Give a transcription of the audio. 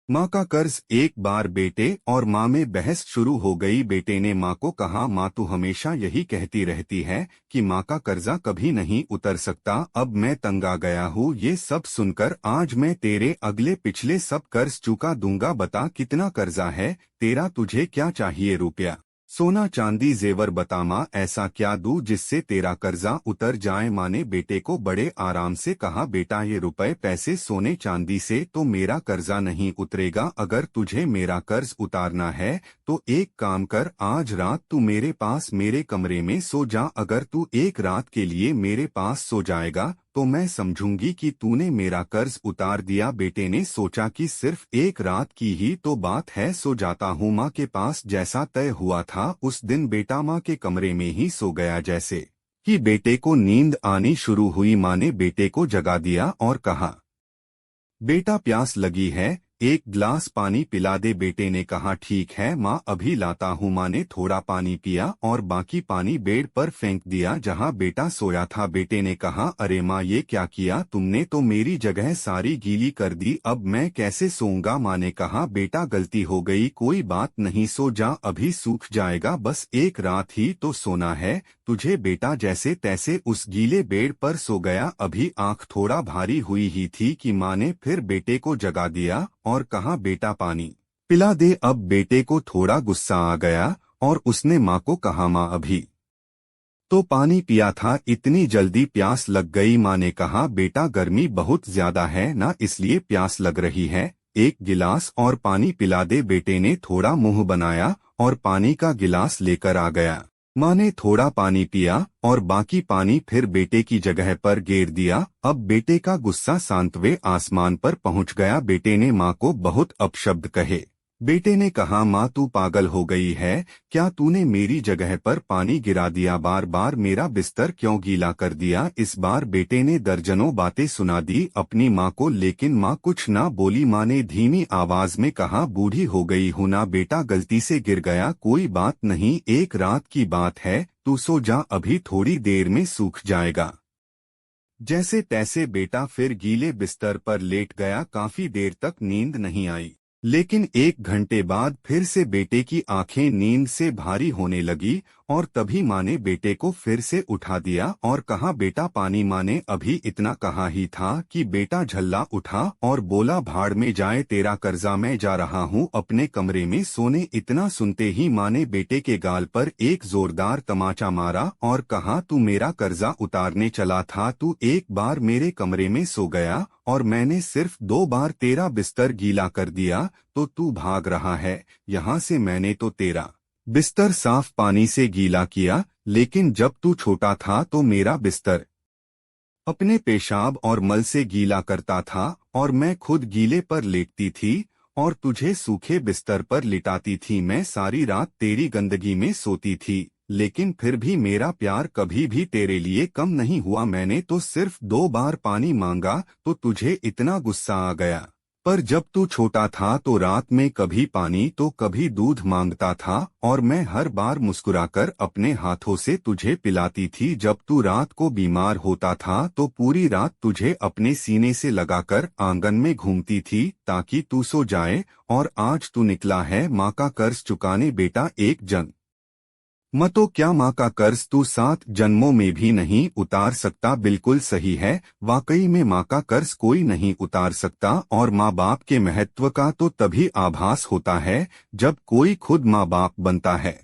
माँ का कर्ज। एक बार बेटे और माँ में बहस शुरू हो गई। बेटे ने माँ को कहा, माँ तू हमेशा यही कहती रहती है कि माँ का कर्जा कभी नहीं उतर सकता। अब मैं तंग आ गया हूँ ये सब सुनकर। आज मैं तेरे अगले पिछले सब कर्ज चुका दूंगा। बता कितना कर्जा है तेरा, तुझे क्या चाहिए? रुपया, सोना, चांदी, जेवर? बता माँ, ऐसा क्या दूं जिससे तेरा कर्जा उतर जाए? माँ ने बेटे को बड़े आराम से कहा, बेटा ये रुपए पैसे सोने चांदी से तो मेरा कर्जा नहीं उतरेगा। अगर तुझे मेरा कर्ज उतारना है तो एक काम कर, आज रात तू मेरे पास मेरे कमरे में सो जा। अगर तू एक रात के लिए मेरे पास सो जाएगा तो मैं समझूंगी कि तूने मेरा कर्ज उतार दिया। बेटे ने सोचा कि सिर्फ एक रात की ही तो बात है, सो जाता हूँ माँ के पास। जैसा तय हुआ था उस दिन बेटा माँ के कमरे में ही सो गया। जैसे ही बेटे को नींद आनी शुरू हुई, माँ ने बेटे को जगा दिया और कहा, बेटा प्यास लगी है, एक गिलास पानी पिला दे। बेटे ने कहा, ठीक है माँ, अभी लाता हूँ। माँ ने थोड़ा पानी पिया और बाकी पानी बेड पर फेंक दिया जहाँ बेटा सोया था। बेटे ने कहा, अरे माँ ये क्या किया तुमने, तो मेरी जगह सारी गीली कर दी, अब मैं कैसे सोऊंगा? माँ ने कहा, बेटा गलती हो गई, कोई बात नहीं, सो जा, अभी सूख जाएगा, बस एक रात ही तो सोना है तुझे। बेटा जैसे तैसे उस गीले बेड पर सो गया। अभी आंख थोड़ा भारी हुई ही थी कि माँ ने फिर बेटे को जगा दिया और कहा, बेटा पानी पिला दे। अब बेटे को थोड़ा गुस्सा आ गया और उसने माँ को कहा, माँ अभी तो पानी पिया था, इतनी जल्दी प्यास लग गई? माँ ने कहा, बेटा गर्मी बहुत ज्यादा है ना, इसलिए प्यास लग रही है, एक गिलास और पानी पिला दे। बेटे ने थोड़ा मुंह बनाया और पानी का गिलास लेकर आ गया। माँ ने थोड़ा पानी पिया और बाकी पानी फिर बेटे की जगह पर गेर दिया। अब बेटे का गुस्सा शांतवे आसमान पर पहुंच गया। बेटे ने माँ को बहुत अपशब्द कहे। बेटे ने कहा, माँ तू पागल हो गई है क्या, तूने मेरी जगह पर पानी गिरा दिया, बार बार मेरा बिस्तर क्यों गीला कर दिया? इस बार बेटे ने दर्जनों बातें सुना दी अपनी माँ को, लेकिन माँ कुछ ना बोली। माँ ने धीमी आवाज में कहा, बूढ़ी हो गई हूँ ना बेटा, गलती से गिर गया, कोई बात नहीं, एक रात की बात है, तू सो जा, अभी थोड़ी देर में सूख जाएगा। जैसे तैसे बेटा फिर गीले बिस्तर पर लेट गया। काफी देर तक नींद नहीं आई, लेकिन एक घंटे बाद फिर से बेटे की आंखें नींद से भारी होने लगी और तभी माँ ने बेटे को फिर से उठा दिया और कहा, बेटा पानी। माँ ने अभी इतना कहा ही था कि बेटा झल्ला उठा और बोला, भाड़ में जाए तेरा कर्जा, मैं जा रहा हूँ अपने कमरे में सोने। इतना सुनते ही माँ ने बेटे के गाल पर एक जोरदार तमाचा मारा और कहा, तू मेरा कर्जा उतारने चला था, तू एक बार मेरे कमरे में सो गया और मैंने सिर्फ 2 बार तेरा बिस्तर गीला कर दिया तो तू भाग रहा है यहाँ से। मैंने तो तेरा बिस्तर साफ पानी से गीला किया, लेकिन जब तू छोटा था तो मेरा बिस्तर अपने पेशाब और मल से गीला करता था और मैं खुद गीले पर लेटती थी और तुझे सूखे बिस्तर पर लिटाती थी। मैं सारी रात तेरी गंदगी में सोती थी, लेकिन फिर भी मेरा प्यार कभी भी तेरे लिए कम नहीं हुआ। मैंने तो सिर्फ 2 बार पानी मांगा तो तुझे इतना गुस्सा आ गया, पर जब तू छोटा था तो रात में कभी पानी तो कभी दूध मांगता था और मैं हर बार मुस्कुराकर अपने हाथों से तुझे पिलाती थी। जब तू रात को बीमार होता था तो पूरी रात तुझे अपने सीने से लगाकर आंगन में घूमती थी ताकि तू सो जाए। और आज तू निकला है माँ का कर्ज चुकाने। बेटा एक जन तो क्या माँ का कर्ज तू 7 जन्मों में भी नहीं उतार सकता? बिल्कुल सही है, वाकई में माँ का कर्ज कोई नहीं उतार सकता और माँ बाप के महत्व का तो तभी आभास होता है जब कोई खुद माँ बाप बनता है।